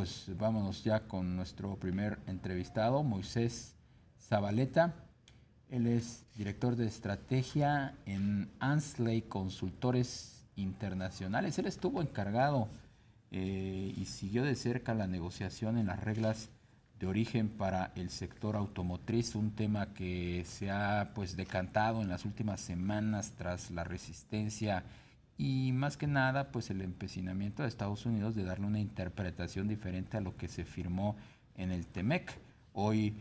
pues vámonos ya con nuestro primer entrevistado, Moisés Zabaleta. Él es director de estrategia en Ansley Consultores Internacionales. Él estuvo encargado y siguió de cerca la negociación en las reglas de origen para el sector automotriz, un tema que se ha pues decantado en las últimas semanas tras la resistencia y más que nada pues el empecinamiento de Estados Unidos de darle una interpretación diferente a lo que se firmó en el TEMEC. Hoy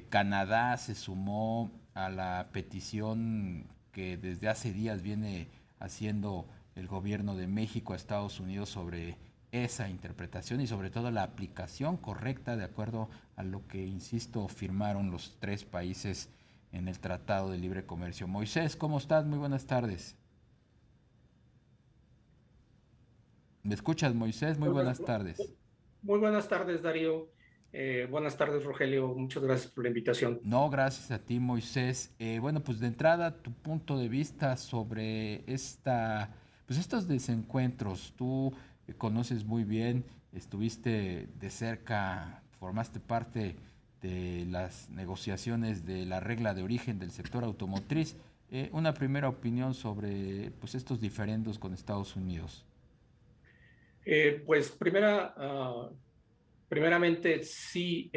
Canadá se sumó a la petición que desde hace días viene haciendo el gobierno de México a Estados Unidos sobre esa interpretación y sobre todo la aplicación correcta de acuerdo a lo que, insisto, firmaron los tres países en el Tratado de Libre Comercio. Moisés, ¿cómo estás? Muy buenas tardes. ¿Me escuchas, Moisés? Muy Hola, buenas tardes. muy buenas tardes, Darío. Buenas tardes, Rogelio. Muchas gracias por la invitación. No, gracias a ti, Moisés. Bueno, pues de entrada, tu punto de vista sobre pues estos desencuentros. Tú conoces muy bien, estuviste de cerca, formaste parte de las negociaciones de la regla de origen del sector automotriz. Una primera opinión sobre pues estos diferendos con Estados Unidos. Pues primeramente, sí,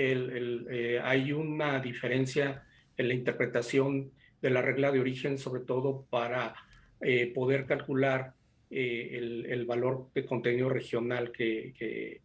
hay una diferencia en la interpretación de la regla de origen, sobre todo para poder calcular el valor de contenido regional que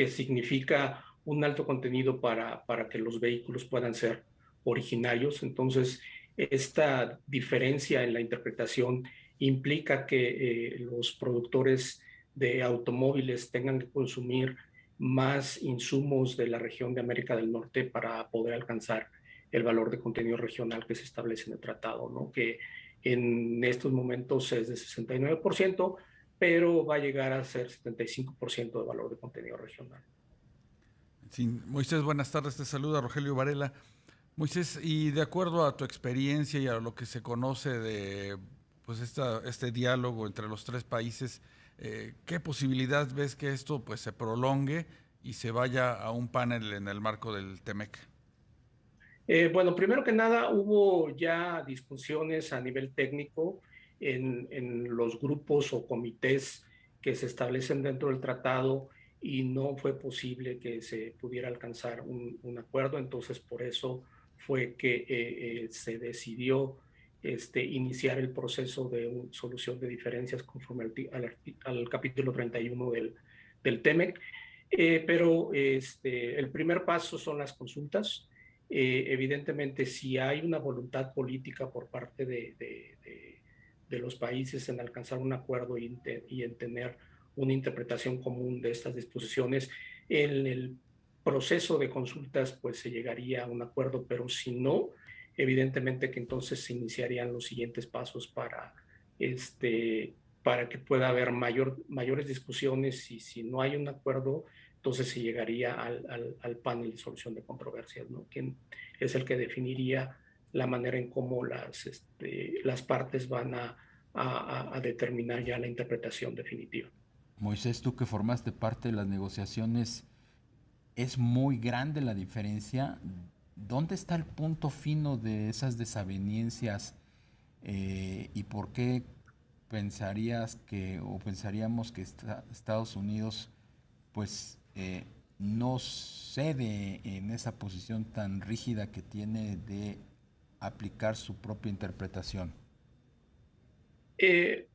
significa un alto contenido para que los vehículos puedan ser originarios. Entonces, esta diferencia en la interpretación implica que los productores de automóviles tengan que consumir más insumos de la región de América del Norte para poder alcanzar el valor de contenido regional que se establece en el tratado, ¿no? Que en estos momentos es de 69%, pero va a llegar a ser 75% de valor de contenido regional. Sí, Moisés, buenas tardes, te saluda Rogelio Varela. Moisés, y de acuerdo a tu experiencia y a lo que se conoce de pues este diálogo entre los tres países, ¿qué posibilidad ves que esto pues se prolongue y se vaya a un panel en el marco del TEMEC? Bueno, primero que nada, hubo ya discusiones a nivel técnico en los grupos o comités que se establecen dentro del tratado y no fue posible que se pudiera alcanzar un acuerdo. Entonces, por eso fue que se decidió iniciar el proceso de solución de diferencias conforme al capítulo 31 del TEMEC. Pero el primer paso son las consultas. Evidentemente, si hay una voluntad política por parte de los países en alcanzar un acuerdo y en tener una interpretación común de estas disposiciones, en el proceso de consultas pues se llegaría a un acuerdo, pero si no, evidentemente que entonces se iniciarían los siguientes pasos para que pueda haber mayores discusiones y si no hay un acuerdo, entonces se llegaría al panel de solución de controversias, ¿no? Quien es el que definiría la manera en cómo las partes van a determinar ya la interpretación definitiva. Moisés, tú que formaste parte de las negociaciones, es muy grande la diferencia. ¿Dónde está el punto fino de esas desavenencias y por qué pensarías que o pensaríamos que Estados Unidos pues no cede en esa posición tan rígida que tiene de aplicar su propia interpretación?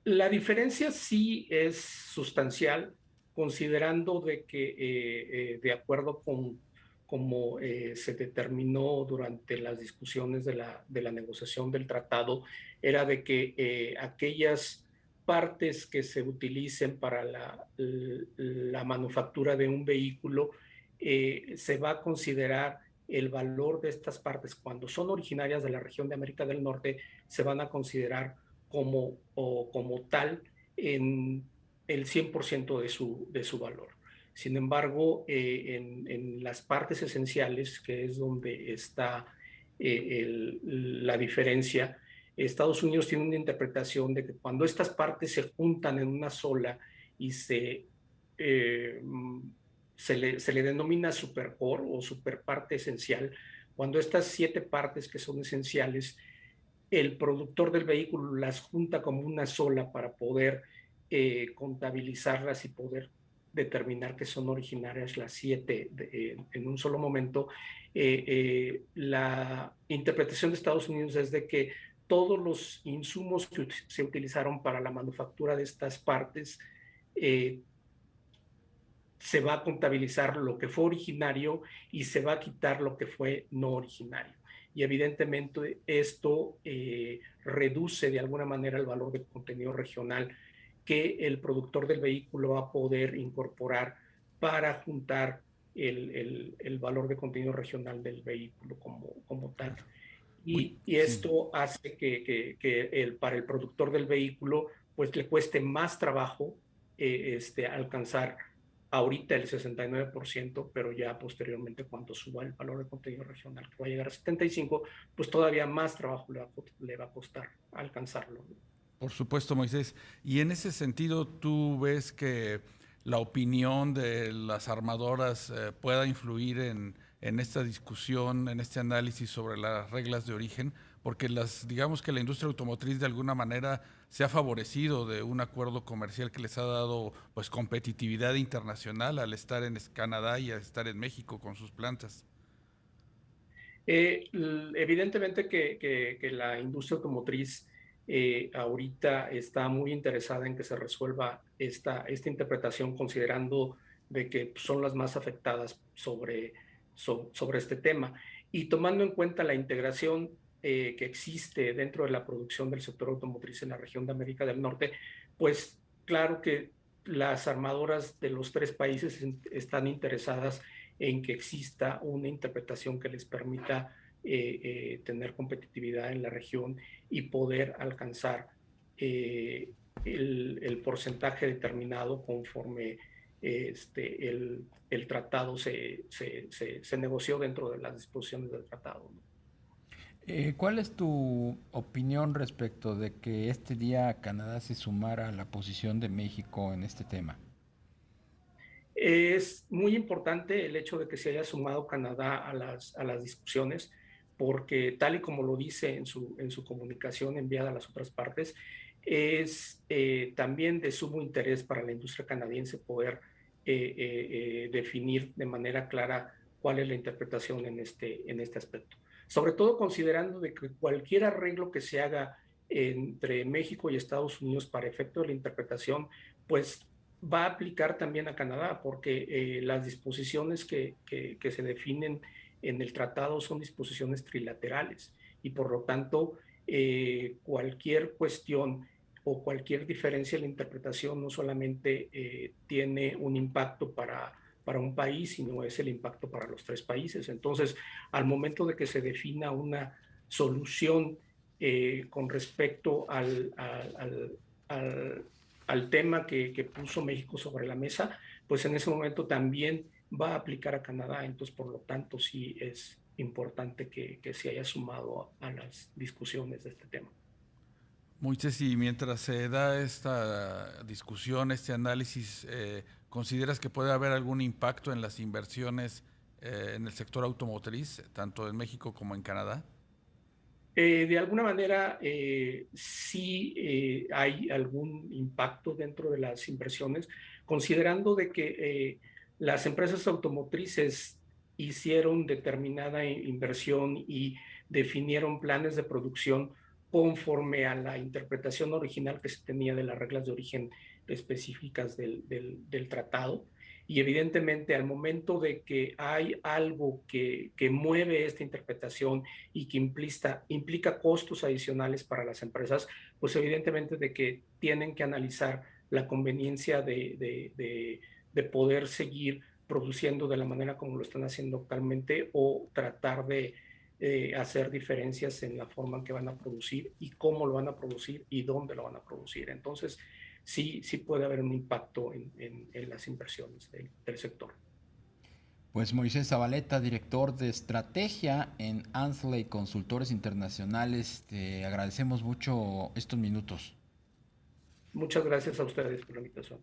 La diferencia sí es sustancial, considerando de que, de acuerdo con como se determinó durante las discusiones de la negociación del tratado, era de que aquellas partes que se utilicen para la manufactura de un vehículo, se va a considerar el valor de estas partes cuando son originarias de la región de América del Norte, se van a considerar como tal en el 100% de su valor. Sin embargo, en las partes esenciales, que es donde está la diferencia, Estados Unidos tiene una interpretación de que cuando estas partes se juntan en una sola y se se le denomina supercore o superparte esencial, cuando estas 7 partes que son esenciales, el productor del vehículo las junta como una sola para poder contabilizarlas y poder determinar que son originarias las 7 en un solo momento. La interpretación de Estados Unidos es de que todos los insumos que se utilizaron para la manufactura de estas partes se va a contabilizar lo que fue originario y se va a quitar lo que fue no originario. Y evidentemente esto reduce de alguna manera el valor de contenido regional que el productor del vehículo va a poder incorporar para juntar el valor de contenido regional del vehículo como tal. Y esto hace que para el productor del vehículo pues le cueste más trabajo alcanzar ahorita el 69%, pero ya posteriormente cuando suba el valor de contenido regional que va a llegar a 75%, pues todavía más trabajo le va a costar alcanzarlo. Por supuesto, Moisés. Y en ese sentido, ¿tú ves que la opinión de las armadoras pueda influir en esta discusión, en este análisis sobre las reglas de origen? Porque digamos que la industria automotriz de alguna manera se ha favorecido de un acuerdo comercial que les ha dado pues competitividad internacional al estar en Canadá y al estar en México con sus plantas. Evidentemente que la industria automotriz ahorita está muy interesada en que se resuelva esta interpretación, considerando de que son las más afectadas sobre este tema, y tomando en cuenta la integración que existe dentro de la producción del sector automotriz en la región de América del Norte, pues claro que las armadoras de los 3 países están interesadas en que exista una interpretación que les permita tener competitividad en la región y poder alcanzar el porcentaje determinado conforme el tratado se negoció dentro de las disposiciones del tratado, ¿no? ¿Cuál es tu opinión respecto de que este día Canadá se sumara a la posición de México en este tema? Es muy importante el hecho de que se haya sumado Canadá a las discusiones, porque tal y como lo dice en su comunicación enviada a las otras partes, es también de sumo interés para la industria canadiense poder definir de manera clara cuál es la interpretación en este aspecto. Sobre todo considerando de que cualquier arreglo que se haga entre México y Estados Unidos para efecto de la interpretación, pues va a aplicar también a Canadá, porque las disposiciones que se definen en el tratado son disposiciones trilaterales y por lo tanto cualquier cuestión o cualquier diferencia en la interpretación no solamente tiene un impacto para un país, sino es el impacto para los 3 países. Entonces, al momento de que se defina una solución con respecto al tema que puso México sobre la mesa, pues en ese momento también va a aplicar a Canadá. Entonces, por lo tanto, sí es importante que se haya sumado a las discusiones de este tema. Moisés, y mientras se da esta discusión, este análisis, ¿consideras que puede haber algún impacto en las inversiones en el sector automotriz, tanto en México como en Canadá? De alguna manera, sí hay algún impacto dentro de las inversiones, considerando de que las empresas automotrices hicieron determinada inversión y definieron planes de producción conforme a la interpretación original que se tenía de las reglas de origen específicas del tratado. Y evidentemente al momento de que hay algo que mueve esta interpretación y que implica costos adicionales para las empresas, pues evidentemente de que tienen que analizar la conveniencia de poder seguir produciendo de la manera como lo están haciendo actualmente o tratar de hacer diferencias en la forma en que van a producir y cómo lo van a producir y dónde lo van a producir. Entonces, sí puede haber un impacto en las inversiones del sector. Pues Moisés Zabaleta, director de estrategia en Ansley Consultores Internacionales, te agradecemos mucho estos minutos. Muchas gracias a ustedes por la invitación.